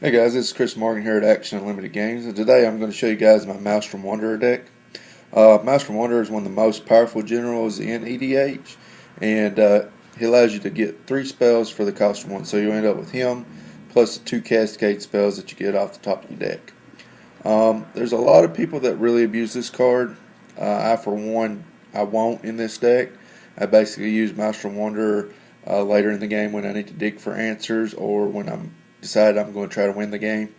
Hey guys, this is Chris Morgan here at Action Unlimited Games, and today I'm going to show you guys my Malestrom Wanderer deck. Malestrom Wanderer is one of the most powerful generals in EDH, and he allows you to get 3 spells for the cost of 1, so you end up with him, plus the 2 Cascade spells that you get off the top of your deck. There's a lot of people that really abuse this card. I, for one, I won't in this deck. I basically use Malestrom Wanderer later in the game when I need to dig for answers or when I'm decided I'm going to try to win the game.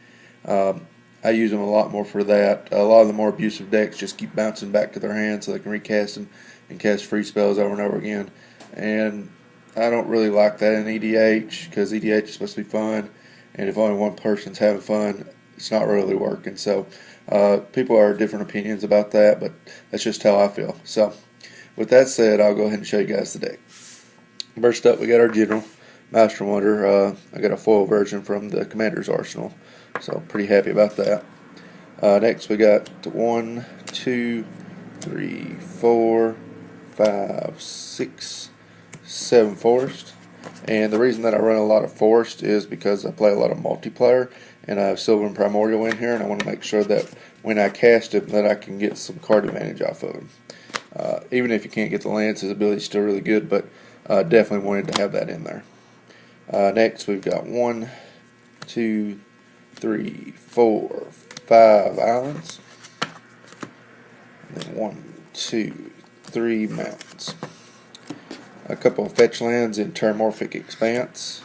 I use them a lot more for that. A lot of the more abusive decks just keep bouncing back to their hand so they can recast them and cast free spells over and over again. And I don't really like that in EDH because EDH is supposed to be fun, and if only one person's having fun, it's not really working. So people are different opinions about that, but that's just how I feel. So with that said, I'll go ahead and show you guys the deck. First up, we got our general, Malestrom Wanderer. I got a foil version from the Commander's Arsenal, so pretty happy about that. Next, we got 1, 2, 3, 4, 5, 6, 7 Forest. And the reason that I run a lot of Forest is because I play a lot of multiplayer, and I have Silver and Primordial in here, and I want to make sure that when I cast it, that I can get some card advantage off of him. Even if you can't get the lands, his ability is still really good, but definitely wanted to have that in there. Next, we've got 1, 2, 3, 4, 5 islands. And then 1, 2, 3 mountains. A couple of fetch lands in Terramorphic Expanse,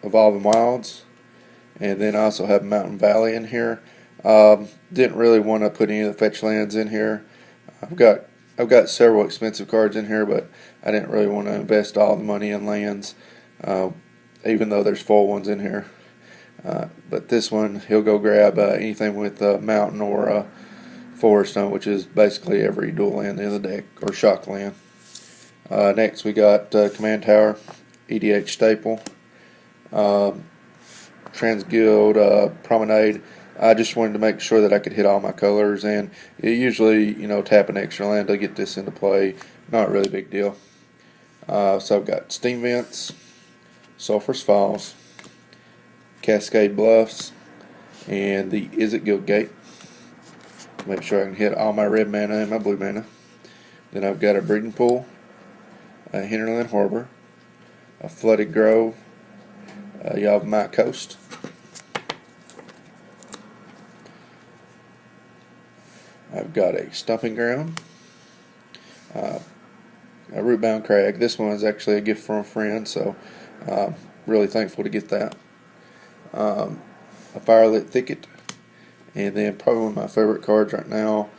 Evolving Wilds, and then I also have Mountain Valley in here. Didn't really want to put any of the fetch lands in here. I've got several expensive cards in here, but I didn't really want to invest all the money in lands, even though there's 4 ones in here. But this one, he'll go grab anything with mountain or forest on, which is basically every dual land in the deck, or shock land. Next, we got Command Tower, EDH staple, Transguild, Promenade. I just wanted to make sure that I could hit all my colors, and usually, tap an extra land to get this into play. Not really a big deal. So I've got Steam Vents, Sulphurous Falls, Cascade Bluffs, and the Is It Guild Gate. Make sure I can hit all my red mana and my blue mana. Then I've got a Breeding Pool, a Hinterland Harbor, a Flooded Grove, a Yavimaya Coast, I've got a Stomping Ground, a Rootbound Crag. This one is actually a gift from a friend, so really thankful to get that. A Firelit Thicket, and then probably one of my favorite cards right now,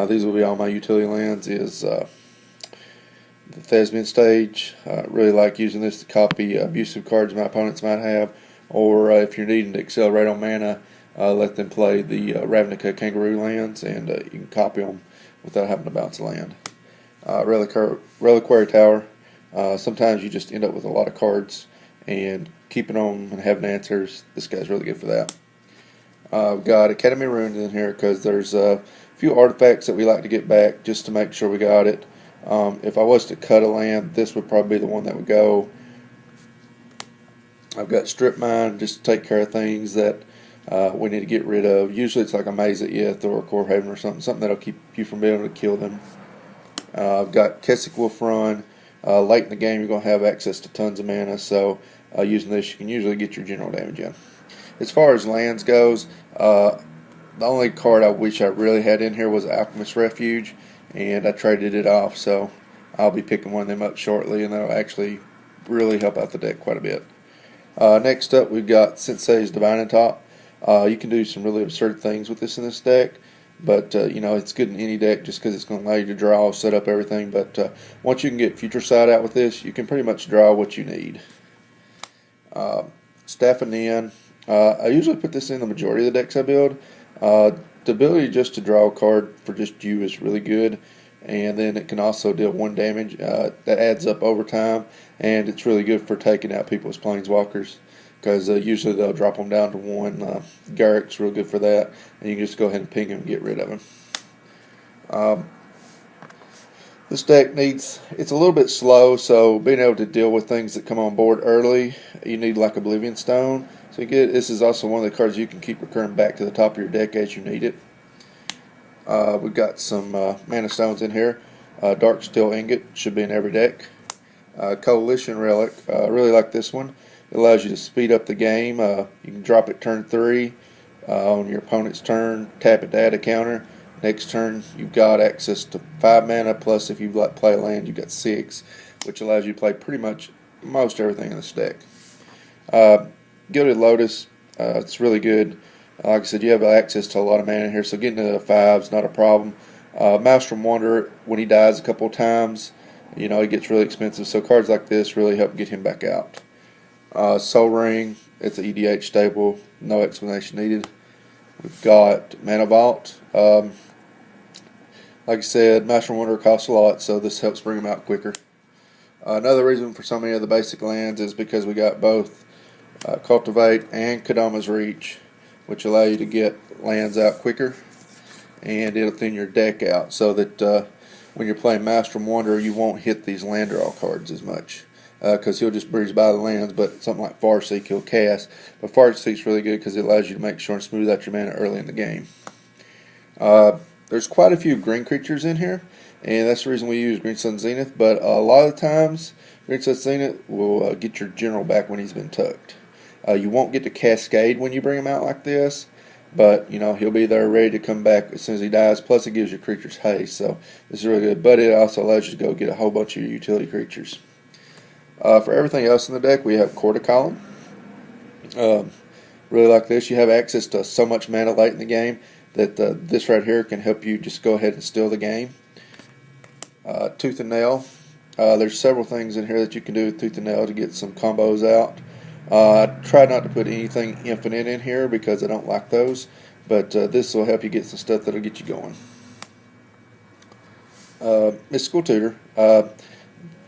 these will be all my utility lands, is the Thespian Stage. Really like using this to copy abusive cards my opponents might have, or if you're needing to accelerate on mana, let them play the Ravnica Kangaroo lands, and you can copy them without having to bounce a land. Reliquary Tower. Sometimes you just end up with a lot of cards, and keeping them and having answers, this guy's really good for that. I've got Academy Ruins in here because there's a few artifacts that we like to get back just to make sure we got it. If I was to cut a land, this would probably be the one that would go. I've got Strip Mine just to take care of things that we need to get rid of. Usually it's like a Maze at Yeth or a Core Haven or something that'll keep you from being able to kill them. I've got Kessig Wolf Run. Late in the game you're going to have access to tons of mana, so using this you can usually get your general damage in. As far as lands goes, the only card I wish I really had in here was Alchemist Refuge, and I traded it off, so I'll be picking one of them up shortly, and that'll actually really help out the deck quite a bit. Next up, we've got Sensei's Divine and Top. You can do some really absurd things with this in this deck, but it's good in any deck just because it's going to allow you to draw, set up everything. But once you can get Future Sight out with this, you can pretty much draw what you need. Staff of Neon. I usually put this in the majority of the decks I build. The ability just to draw a card for just you is really good, and then it can also deal 1 damage. That adds up over time, and it's really good for taking out people's planeswalkers because usually they'll drop them down to 1. Garrick's real good for that, and you can just go ahead and ping him and get rid of him. This deck it's a little bit slow, so being able to deal with things that come on board early, you need like Oblivion Stone. So this is also one of the cards you can keep recurring back to the top of your deck as you need it. We've got some Mana Stones in here. Dark Steel Ingot should be in every deck. Coalition Relic, really like this one. It allows you to speed up the game. You can drop it turn 3 on your opponent's turn, tap it to add a counter. Next turn, you've got access to 5 mana, plus if you play a land, you've got 6, which allows you to play pretty much most everything in this deck. Gilded Lotus, it's really good. Like I said, you have access to a lot of mana in here, so getting to the 5 is not a problem. Malestrom Wanderer, when he dies a couple of times, he gets really expensive, so cards like this really help get him back out. Soul Ring, it's an EDH staple, no explanation needed. We've got Mana Vault. Like I said, Malestrom Wanderer costs a lot, so this helps bring them out quicker. Another reason for so many of the basic lands is because we got both Cultivate and Kodama's Reach, which allow you to get lands out quicker, and it'll thin your deck out so that when you're playing Malestrom Wanderer, you won't hit these land draw cards as much, because he'll just breeze by the lands. But something like Farseek he'll cast, but Farseek's really good because it allows you to make sure and smooth out your mana early in the game. There's quite a few green creatures in here, and that's the reason we use Green Sun Zenith, but a lot of times Green Sun Zenith will get your general back when he's been tucked. You won't get to Cascade when you bring him out like this, but he'll be there ready to come back as soon as he dies. Plus it gives your creatures haste, so this is really good. But it also allows you to go get a whole bunch of your utility creatures. For everything else in the deck, we have Quarter Column. Really like this. You have access to so much mana late in the game that this right here can help you just go ahead and steal the game. Tooth and Nail. There's several things in here that you can do with Tooth and Nail to get some combos out. I try not to put anything infinite in here because I don't like those, but this will help you get some stuff that will get you going. Mystical Tutor.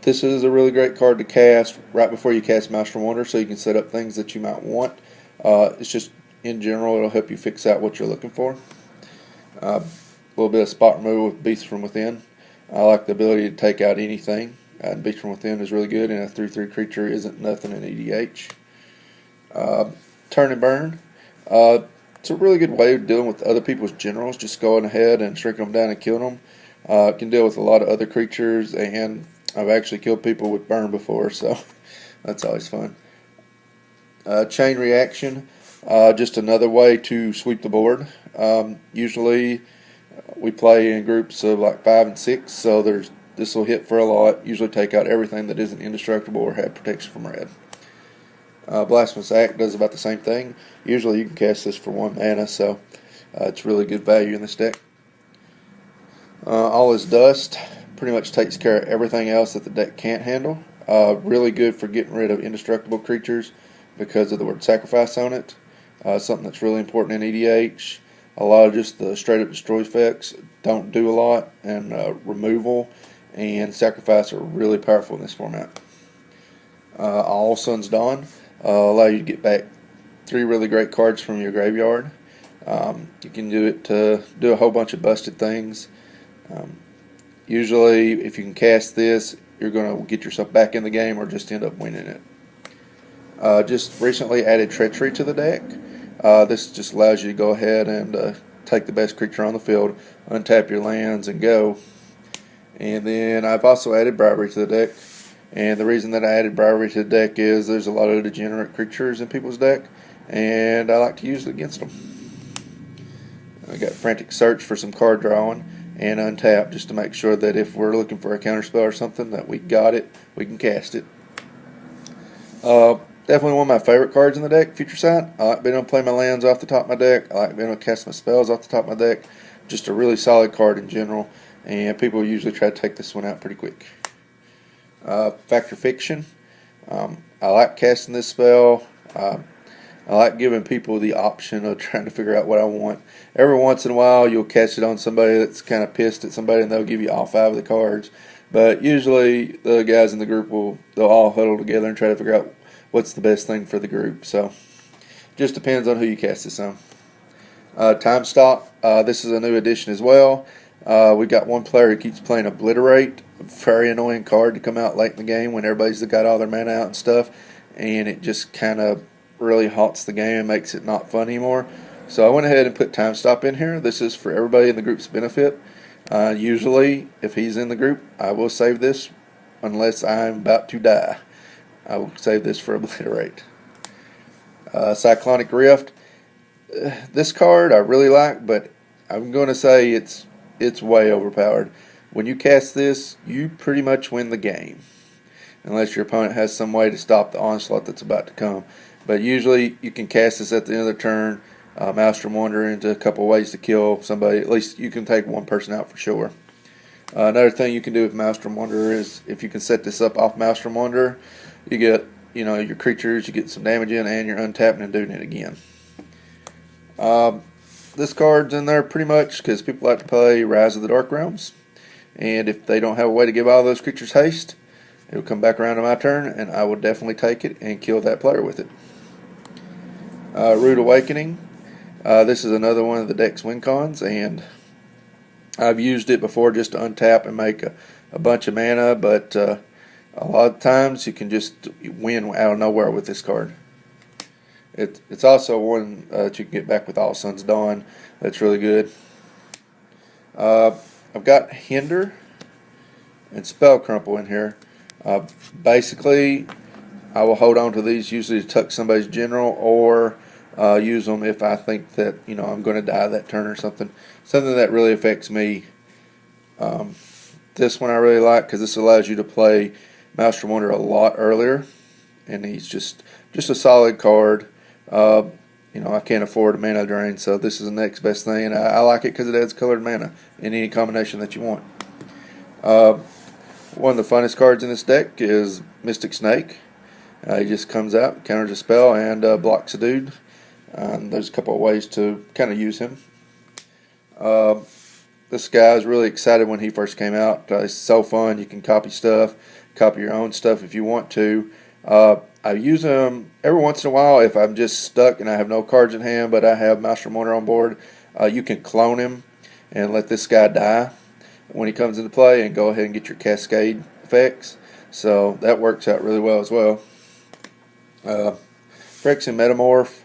This is a really great card to cast right before you cast Malestrom Wanderer, so you can set up things that you might want. It's just, in general, it'll help you fix out what you're looking for. A little bit of spot removal with Beast from Within. I like the ability to take out anything. And Beast from Within is really good, and a 3/3 creature isn't nothing in EDH. Turn and Burn. It's a really good way of dealing with other people's generals, just going ahead and shrinking them down and killing them. It can deal with a lot of other creatures, and I've actually killed people with Burn before, so that's always fun. Chain Reaction, just another way to sweep the board. Usually we play in groups of like 5 and 6, so this will hit for a lot. Usually take out everything that isn't indestructible or have protection from red. Blasphemous Act does about the same thing. Usually you can cast this for 1 mana, so it's really good value in this deck. All Is Dust pretty much takes care of everything else that the deck can't handle. Really good for getting rid of indestructible creatures because of the word sacrifice on it. Something that's really important in EDH. A lot of just the straight up destroy effects don't do a lot, and removal and sacrifice are really powerful in this format. All Sun's Dawn allow you to get back 3 really great cards from your graveyard. You can do it to do a whole bunch of busted things. Usually if you can cast this, you're going to get yourself back in the game or just end up winning it. Just recently added Treachery to the deck. This just allows you to go ahead and take the best creature on the field, untap your lands, and go. And then I've also added Bribery to the deck. And the reason that I added Bribery to the deck is there's a lot of degenerate creatures in people's deck, and I like to use it against them. I got Frantic Search for some card drawing, and Untap just to make sure that if we're looking for a counterspell or something that we got it, we can cast it. Definitely one of my favorite cards in the deck, Future Sight. I like being able to play my lands off the top of my deck. I like being able to cast my spells off the top of my deck. Just a really solid card in general, and people usually try to take this one out pretty quick. Factor Fiction. I like casting this spell. I like giving people the option of trying to figure out what I want. Every once in a while you'll catch it on somebody that's kind of pissed at somebody, and they'll give you all 5 of the cards. But usually the guys in the group they'll all huddle together and try to figure out what's the best thing for the group. So just depends on who you cast this on. Time Stop. This is a new addition as well. We got one player who keeps playing Obliterate, a very annoying card to come out late in the game when everybody's got all their mana out and stuff, and it just kind of really halts the game and makes it not fun anymore. So I went ahead and put Time Stop in here. This is for everybody in the group's benefit. Usually, if he's in the group, I will save this unless I'm about to die. I will save this for Obliterate. Cyclonic Rift. This card I really like, but I'm going to say it's way overpowered. When you cast this, you pretty much win the game, unless your opponent has some way to stop the onslaught that's about to come. But usually you can cast this at the end of the turn. Malestrom Wonder into a couple ways to kill somebody. At least you can take one person out for sure. Another thing you can do with Malestrom Wonder is if you can set this up off Malestrom Wonder, you get your creatures, you get some damage in, and you're untapping and doing it again. This card's in there pretty much because people like to play Rise of the Dark Realms, and if they don't have a way to give all those creatures haste, it'll come back around to my turn, and I will definitely take it and kill that player with it. Rude Awakening. This is another one of the deck's win cons, and I've used it before just to untap and make a bunch of mana, but a lot of times you can just win out of nowhere with this card. It's also one that you can get back with All Sun's Dawn. That's really good. I've got Hinder and Spell Crumple in here. Basically, I will hold on to these usually to tuck somebody's general, or use them if I think that I'm going to die that turn or something that really affects me. This one I really like because this allows you to play Malestrom Wonder a lot earlier, and he's just a solid card. I can't afford a mana drain, so this is the next best thing, and I like it because it adds colored mana in any combination that you want. One of the funnest cards in this deck is Mystic Snake. He just comes out, counters a spell, and blocks a dude. There's a couple of ways to kind of use him. This guy was really excited when he first came out. It's so fun. You can copy stuff, copy your own stuff if you want to. I use him every once in a while if I'm just stuck and I have no cards in hand, but I have Malestrom Wonder on board. You can clone him and let this guy die when he comes into play and go ahead and get your cascade effects. So that works out really well as well. Phyrexian Metamorph.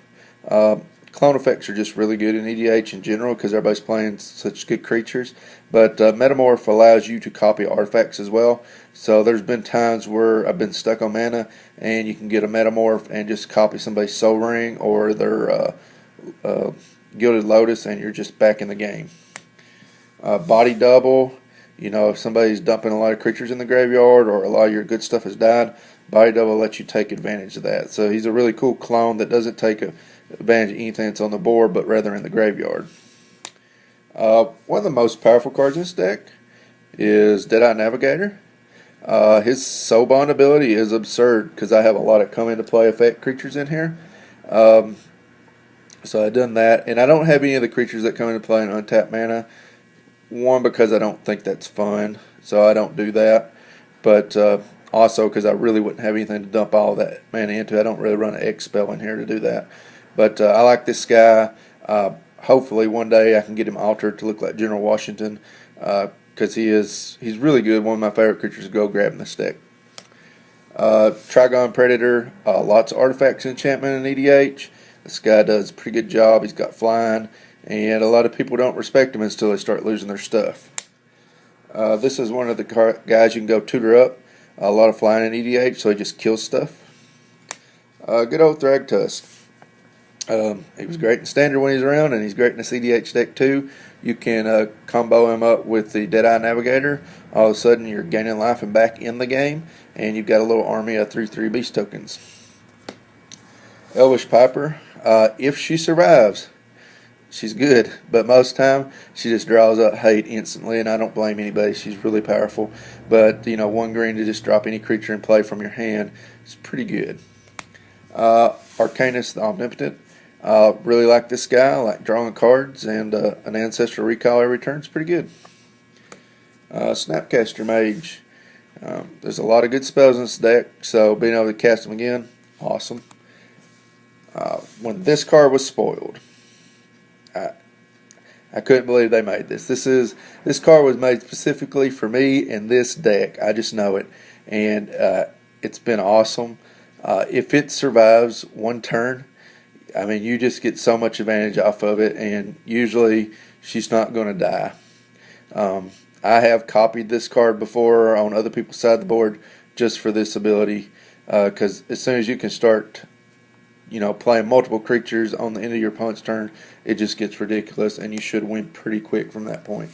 Clone effects are just really good in EDH in general because everybody's playing such good creatures. But Metamorph allows you to copy artifacts as well. So there's been times where I've been stuck on mana, and you can get a Metamorph and just copy somebody's Soul Ring or their Gilded Lotus, and you're just back in the game. Body Double. If somebody's dumping a lot of creatures in the graveyard or a lot of your good stuff has died, Body Double lets you take advantage of that. So he's a really cool clone that doesn't take advantage of anything that's on the board, but rather in the graveyard. One of the most powerful cards in this deck is Deadeye Navigator. His Soul Bond ability is absurd because I have a lot of come into play effect creatures in here. So I've done that, and I don't have any of the creatures that come into play in untapped mana. One, because I don't think that's fun, so I don't do that. But also because I really wouldn't have anything to dump all that mana into. I don't really run an X spell in here to do that. But I like this guy. Hopefully one day I can get him altered to look like General Washington because he's really good. One of my favorite creatures to go grab in this deck. Trigon Predator. Lots of artifacts and enchantment in EDH. This guy does a pretty good job. He's got flying, and a lot of people don't respect him until they start losing their stuff. This is one of the guys you can go tutor up. A lot of flying in EDH, so he just kills stuff. Good old Thragtusk. He was great in Standard when he's around, and he's great in the CDH deck too. You can combo him up with the Deadeye Navigator. All of a sudden, you're gaining life and back in the game, and you've got a little army of 3/3 beast tokens. Elvish Piper. If she survives, she's good, but most of the time she just draws up hate instantly, and I don't blame anybody. She's really powerful, but 1 green to just drop any creature in play from your hand is pretty good. Arcanus the Omnipotent. Really like this guy. I like drawing cards, and an Ancestral Recall every turn is pretty good. Snapcaster Mage. There's a lot of good spells in this deck, so being able to cast them again, awesome. When this card was spoiled, I I couldn't believe they made this. This card was made specifically for me and this deck. I just know it, and it's been awesome. If it survives one turn, I mean, you just get so much advantage off of it, and usually she's not going to die. I have copied this card before on other people's side of the board just for this ability, because as soon as you can start, playing multiple creatures on the end of your opponent's turn, it just gets ridiculous, and you should win pretty quick from that point.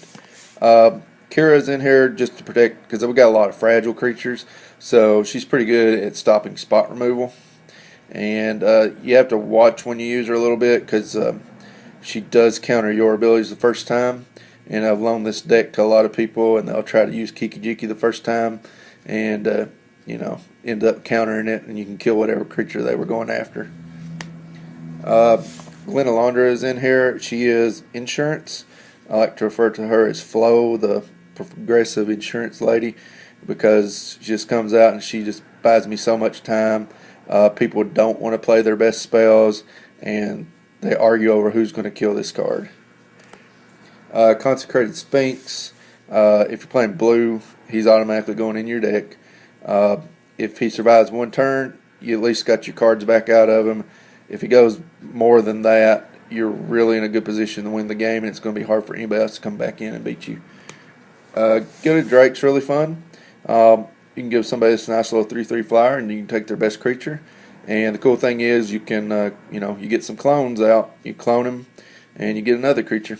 Kira's in here just to protect, because we've got a lot of fragile creatures, so she's pretty good at stopping spot removal. And you have to watch when you use her a little bit, because she does counter your abilities the first time. And I've loaned this deck to a lot of people, and they'll try to use Kiki-Jiki the first time, and end up countering it, and you can kill whatever creature they were going after. Glenn Alondra is in here. She is insurance. I like to refer to her as Flo, the progressive insurance lady, because she just comes out and she just buys me so much time. People don't want to play their best spells, and they argue over who's going to kill this card. Consecrated Sphinx. If you're playing blue, he's automatically going in your deck. If he survives one turn, you at least got your cards back out of him. If he goes more than that, you're really in a good position to win the game, and it's going to be hard for anybody else to come back in and beat you. Gilded Drake's really fun. You can give somebody this nice little 3/3 flyer, and you can take their best creature. And the cool thing is, you can, you get some clones out. You clone them, and you get another creature.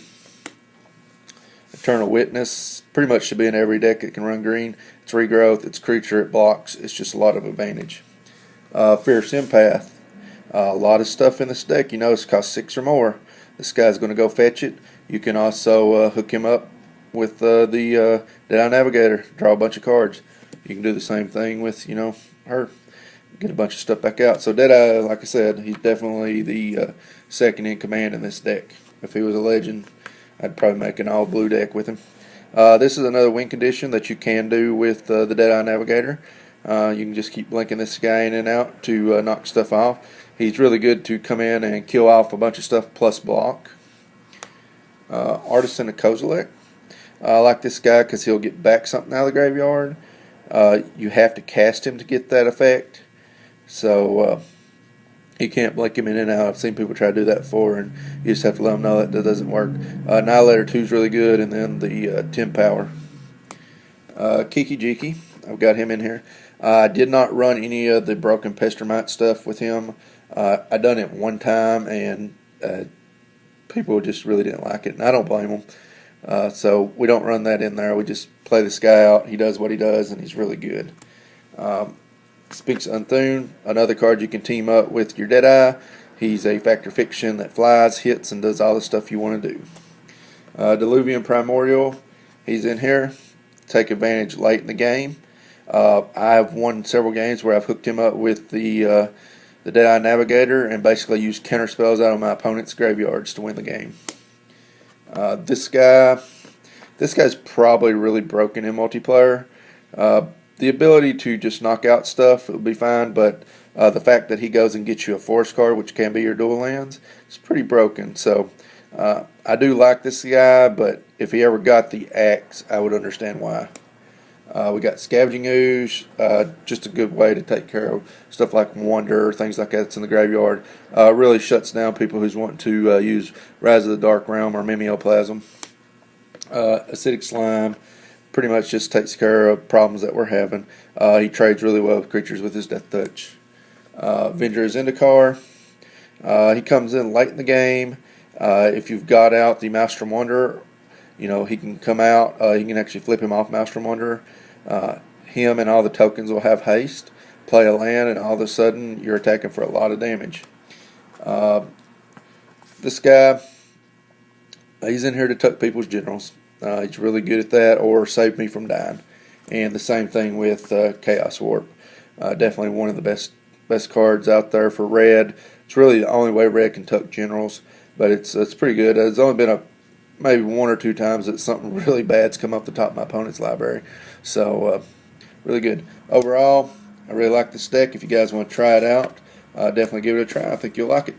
Eternal Witness pretty much should be in every deck that can run green. It's regrowth, it's creature, it blocks. It's just a lot of advantage. Fierce Empath. A lot of stuff in this deck, it's cost 6 or more. This guy's going to go fetch it. You can also hook him up with the Deadeye Navigator. Draw a bunch of cards. You can do the same thing with, her. Get a bunch of stuff back out. So Deadeye, like I said, he's definitely the second in command in this deck. If he was a legend, I'd probably make an all-blue deck with him. This is another win condition that you can do with the Deadeye Navigator. You can just keep blinking this guy in and out to knock stuff off. He's really good to come in and kill off a bunch of stuff plus block. Artisan of Kozilek. I like this guy because he'll get back something out of the graveyard. You have to cast him to get that effect. So you can't blink him in and out. I've seen people try to do that before, and you just have to let them know that doesn't work. Annihilator 2 is really good, and then the 10 power. Kiki-Jiki, I've got him in here. I did not run any of the Broken Pestermite stuff with him. I done it one time, and people just really didn't like it, and I don't blame them. So we don't run that in there. We just play this guy out. He does what he does, and he's really good. Sphinx Unthune, another card you can team up with your Deadeye. He's a Factor Fiction that flies, hits, and does all the stuff you want to do. Diluvian Primordial, he's in here. Take advantage late in the game. I've won several games where I've hooked him up with the Deadeye Navigator and basically used counter spells out of my opponent's graveyards to win the game. This guy's probably really broken in multiplayer. The ability to just knock out stuff will be fine, but the fact that he goes and gets you a forest card, which can be your dual lands, is pretty broken. So I do like this guy, but if he ever got the axe, I would understand why. We got Scavenging Ooze, just a good way to take care of stuff like Wonder, things like that that's in the graveyard. Really shuts down people who's wanting to use Rise of the Dark Realm or Mimeoplasm. Acidic Slime pretty much just takes care of problems that we're having. He trades really well with creatures with his Death Touch. Venger's Zendikar. He comes in late in the game. If you've got out the Malestrom Wanderer, he can come out. You can actually flip him off Malestrom Wanderer. Him and all the tokens will have haste. Play a land, and all of a sudden you're attacking for a lot of damage. This guy, he's in here to tuck people's generals. He's really good at that, or save me from dying. And the same thing with Chaos Warp. Definitely one of the best cards out there for red. It's really the only way red can tuck generals, but it's pretty good. There's only been maybe one or two times that something really bad's come up the top of my opponent's library. So really good. Overall, I really like this deck. If you guys want to try it out, definitely give it a try. I think you'll like it.